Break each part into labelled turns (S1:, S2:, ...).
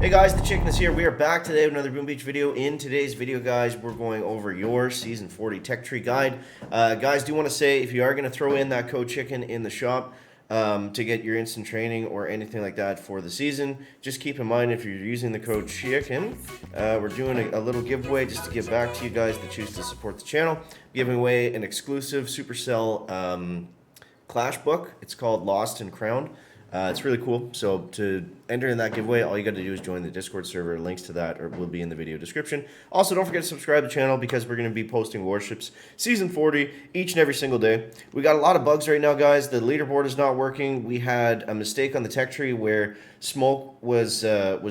S1: Hey guys, the Chicken is here. We are back today with another Boom Beach video. In today's video, guys, we're going over your Season 40 Tech Tree Guide. Guys, do want to say, if you are going to throw in that code CHICKEN in the shop to get your instant training or anything like that for the season, just keep in mind if you're using the code CHICKEN, we're doing a little giveaway just to give back to you guys that choose to support the channel. Giving away an exclusive Supercell Clash book. It's called Lost and Crowned. It's really cool. So to enter in that giveaway, all you got to do is join the Discord server. Links to that will be in the video description. Also, don't forget to subscribe to the channel because we're going to be posting Warships Season 40 each and every single day. We got a lot of bugs right now, guys. The leaderboard is not working. We had a mistake on the tech tree where smoke was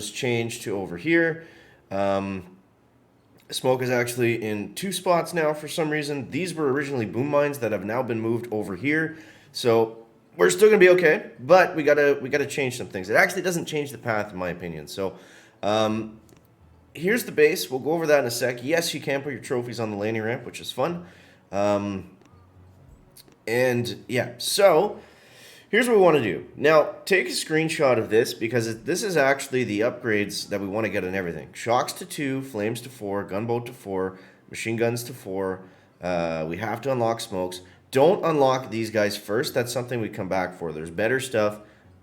S1: changed to over here. Smoke is actually in 2 spots now for some reason. These were originally boom mines that have now been moved over here. So we're still gonna be okay, but we gotta change some things. It actually doesn't change the path, in my opinion. So, here's the base. We'll go over that in a sec. Yes, you can put your trophies on the landing ramp, which is fun. And yeah, so here's what we want to do. Now, take a screenshot of this because this is actually the upgrades that we want to get on everything. Shocks to 2, flames to 4, gunboat to 4, machine guns to 4. We have to unlock smokes. Don't unlock these guys first. That's something we come back for. There's better stuff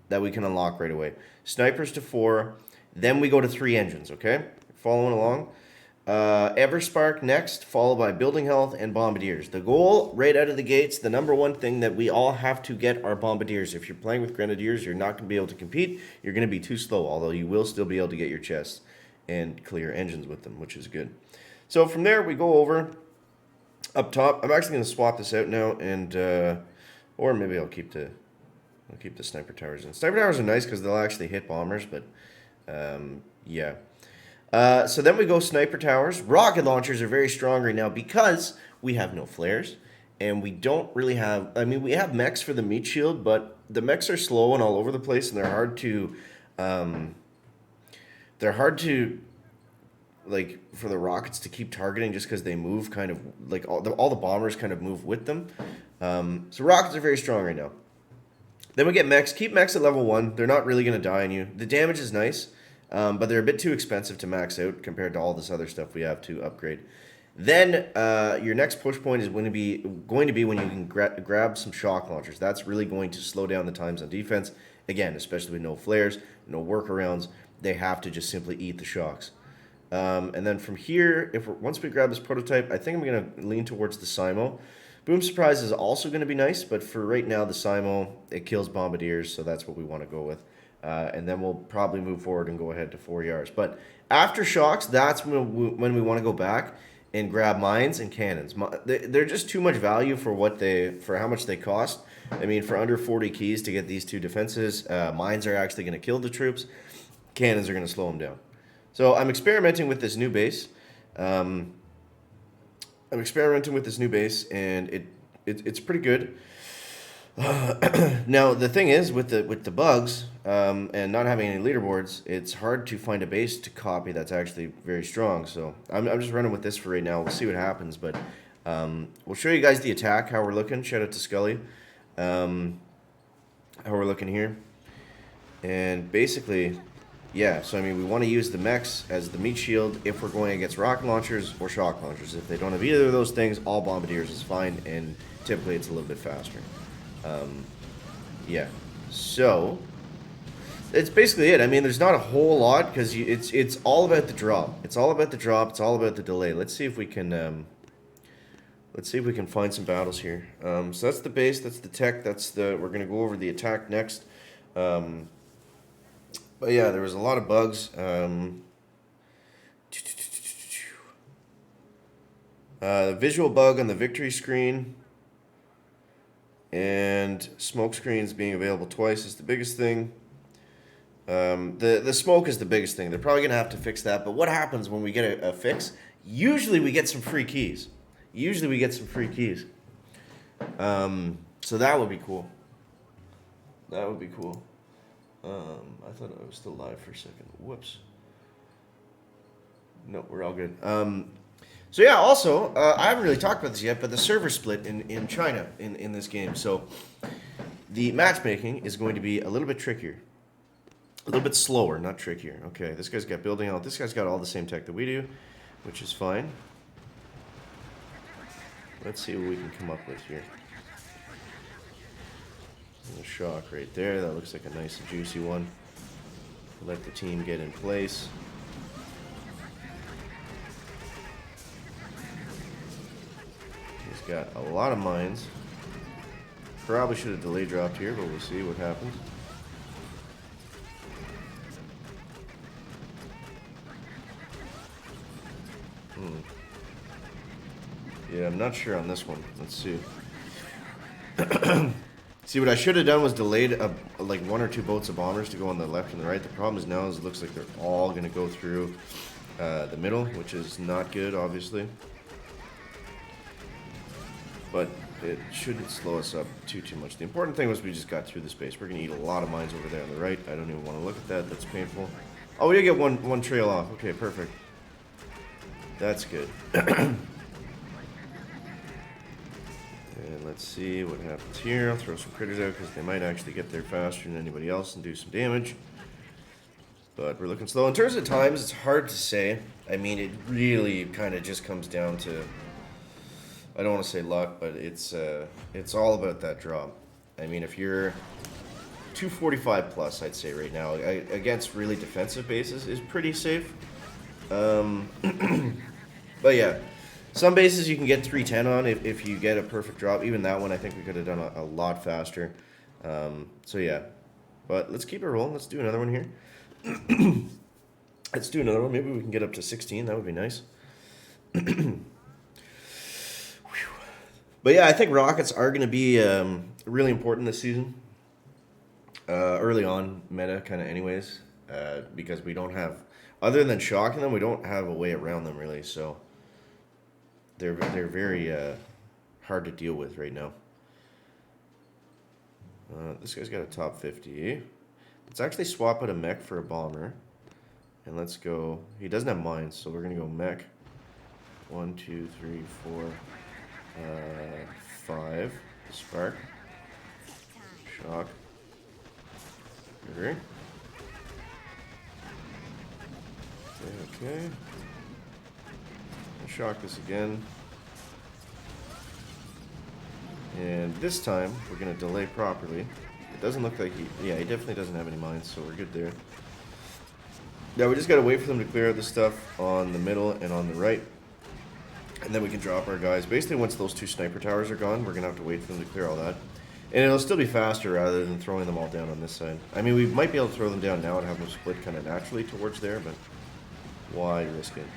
S1: that we can unlock right away. Snipers to 4. Then we go to 3 engines, okay? Following along. Everspark next, followed by building health and bombardiers. The goal right out of the gates, the number one thing that we all have to get are bombardiers. If you're playing with grenadiers, you're not going to be able to compete. You're going to be too slow, although you will still be able to get your chests and clear engines with them, which is good. So from there, we go over up top. I'm actually going to swap this out now, and or maybe I'll keep the sniper towers in. Sniper towers are nice because they'll actually hit bombers, but yeah. So then we go sniper towers. Rocket launchers are very strong right now because we have no flares, and we don't really have. I mean, we have mechs for the meat shield, but the mechs are slow and all over the place, and they're hard to like for the rockets to keep targeting just because they move kind of like all the bombers kind of move with them. So rockets are very strong right now. Then we get mechs. Keep mechs at level 1. They're not really going to die on you. The damage is nice, but they're a bit too expensive to max out compared to all this other stuff we have to upgrade. Then your next push point is going to be when you can grab some shock launchers. That's really going to slow down the times on defense. Again, especially with no flares, no workarounds. They have to just simply eat the shocks. And then from here, once we grab this prototype, I think I'm going to lean towards the Simo. Boom Surprise is also going to be nice, but for right now, the Simo, it kills bombardiers, so that's what we want to go with. And then we'll probably move forward and go ahead to 4 yards. But after shocks, that's when we want to go back and grab mines and cannons. They're just too much value for how much they cost. I mean, for under 40 keys to get these 2 defenses, mines are actually going to kill the troops. Cannons are going to slow them down. So I'm experimenting with this new base. And it's pretty good. Now the thing is with the bugs and not having any leaderboards, it's hard to find a base to copy that's actually very strong. So I'm just running with this for right now. We'll see what happens, but we'll show you guys the attack, how we're looking. Shout out to Scully, how we're looking here, and basically. Yeah, so I mean, we want to use the mechs as the meat shield if we're going against rocket launchers or shock launchers. If they don't have either of those things, all bombardiers is fine, and typically it's a little bit faster. Yeah, so it's basically it. I mean, there's not a whole lot because it's all about the drop. It's all about the drop. It's all about the delay. Let's see if we can find some battles here. So that's the base. That's the tech. We're gonna go over the attack next. But yeah, there was a lot of bugs. Visual bug on the victory screen. And smoke screens being available twice is the biggest thing. The smoke is the biggest thing. They're probably going to have to fix that. But what happens when we get a fix? Usually we get some free keys. So that would be cool. I thought I was still live for a second. Whoops. No, we're all good. So yeah, also, I haven't really talked about this yet, but the server split in China in this game. So the matchmaking is going to be a little bit trickier. A little bit slower, not trickier. Okay, this guy's got building out. This guy's got all the same tech that we do, which is fine. Let's see what we can come up with here. A shock right there. That looks like a nice and juicy one. Let the team get in place. He's got a lot of mines. Probably should have delay dropped here, but we'll see what happens. Yeah, I'm not sure on this one. Let's see. See, what I should have done was delayed like 1 or 2 boats of bombers to go on the left and the right. The problem is now is it looks like they're all going to go through the middle, which is not good, obviously. But it shouldn't slow us up too much. The important thing was we just got through the space. We're going to eat a lot of mines over there on the right. I don't even want to look at that. That's painful. Oh, we did get one trail off. Okay, perfect. That's good. And let's see what happens here. I'll throw some critters out because they might actually get there faster than anybody else and do some damage. But we're looking slow. In terms of times, it's hard to say. I mean, it really kind of just comes down to, I don't want to say luck, but it's all about that drop. I mean, if you're 245 plus, I'd say right now, against really defensive bases is pretty safe. But yeah. Some bases you can get 310 on if you get a perfect drop. Even that one, I think we could have done a lot faster. So yeah, but let's keep it rolling. Let's do another one here. Let's do another one. Maybe we can get up to 16. That would be nice. But yeah, I think rockets are going to be really important this season. Early on, meta kind of anyways, because we don't have, other than shocking them, we don't have a way around them really. So they're very hard to deal with right now. This guy's got a top 50. Let's actually swap out a mech for a bomber. And let's go. He doesn't have mines, so we're going to go mech. 1, 2, 3, 4, 5. Spark. Shock. Okay. Okay. Shock this again. And this time, we're going to delay properly. It doesn't look like he definitely doesn't have any mines, so we're good there. Yeah, we just got to wait for them to clear out the stuff on the middle and on the right. And then we can drop our guys. Basically, once those 2 sniper towers are gone, we're going to have to wait for them to clear all that. And it'll still be faster rather than throwing them all down on this side. I mean, we might be able to throw them down now and have them split kind of naturally towards there, but why risk it?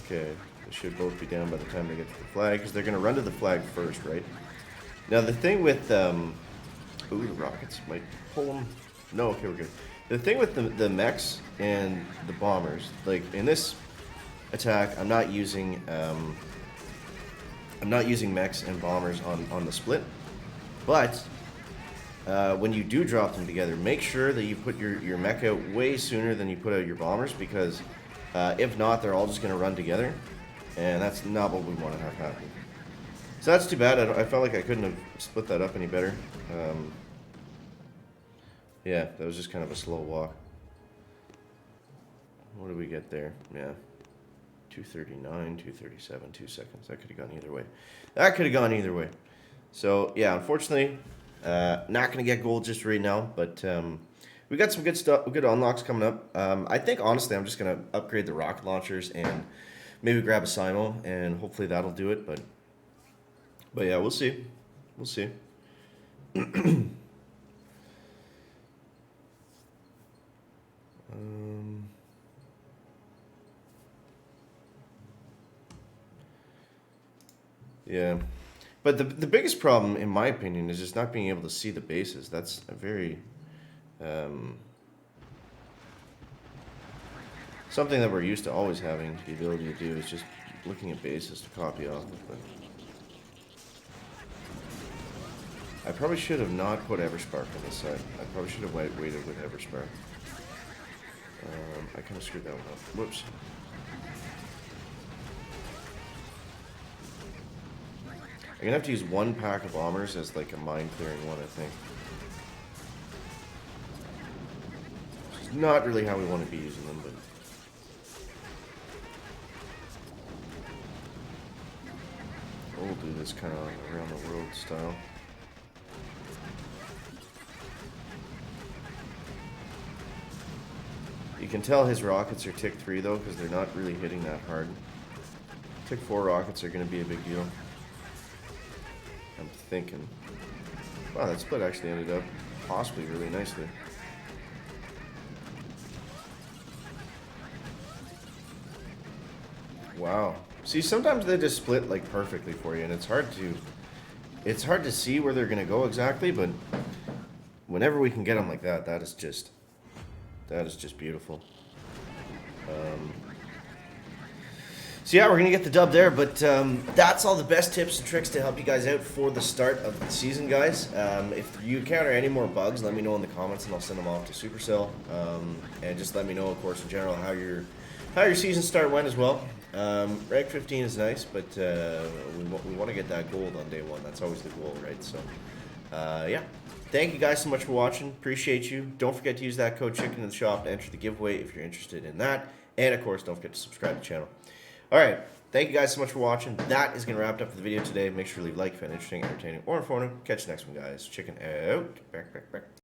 S1: Okay, they should both be down by the time they get to the flag, because they're going to run to the flag first, right? Now, the thing with, ooh, the rockets might pull them. No, okay, we're good. The thing with the mechs and the bombers, like, in this attack, I'm not using mechs and bombers on the split, but when you do drop them together, make sure that you put your mech out way sooner than you put out your bombers, because if not, they're all just going to run together, and that's not what we want to have happen. So that's too bad. I felt like I couldn't have split that up any better. Yeah, that was just kind of a slow walk. What did we get there? Yeah. 239, 237, 2 seconds. That could have gone either way. That could have gone either way. So, yeah, unfortunately, not going to get gold just right now, but we got some good stuff, good unlocks coming up. I think, honestly, I'm just going to upgrade the rocket launchers and maybe grab a Simo, and hopefully that'll do it. But yeah, we'll see. We'll see. Yeah, but the biggest problem, in my opinion, is just not being able to see the bases. That's a very something that we're used to always having the ability to do is just looking at bases to copy off of. But I probably should have not put Everspark on this side. I probably should have waited with Everspark. I kind of screwed that one up. Whoops. I'm gonna have to use 1 pack of bombers as like a mine clearing one, I think. Not really how we want to be using them, but... We'll do this kind of around the world style. You can tell his rockets are tick 3 though, because they're not really hitting that hard. Tick 4 rockets are going to be a big deal. I'm thinking. Wow, that split actually ended up possibly really nicely. Wow. See, sometimes they just split like perfectly for you, and it's hard to see where they're gonna go exactly. But whenever we can get them like that, that is just beautiful. So yeah, we're gonna get the dub there. But that's all the best tips and tricks to help you guys out for the start of the season, guys. If you encounter any more bugs, let me know in the comments, and I'll send them off to Supercell. And just let me know, of course, in general, how your season start went as well. Rank 15 is nice, but we want to get that gold on day 1. That's always the goal, right? So, yeah. Thank you guys so much for watching. Appreciate you. Don't forget to use that code CHICKEN in the shop to enter the giveaway if you're interested in that. And, of course, don't forget to subscribe to the channel. All right. Thank you guys so much for watching. That is going to wrap up the video today. Make sure to leave a like if you find it interesting, entertaining, or informative. Catch you next one, guys. Chicken out. Back.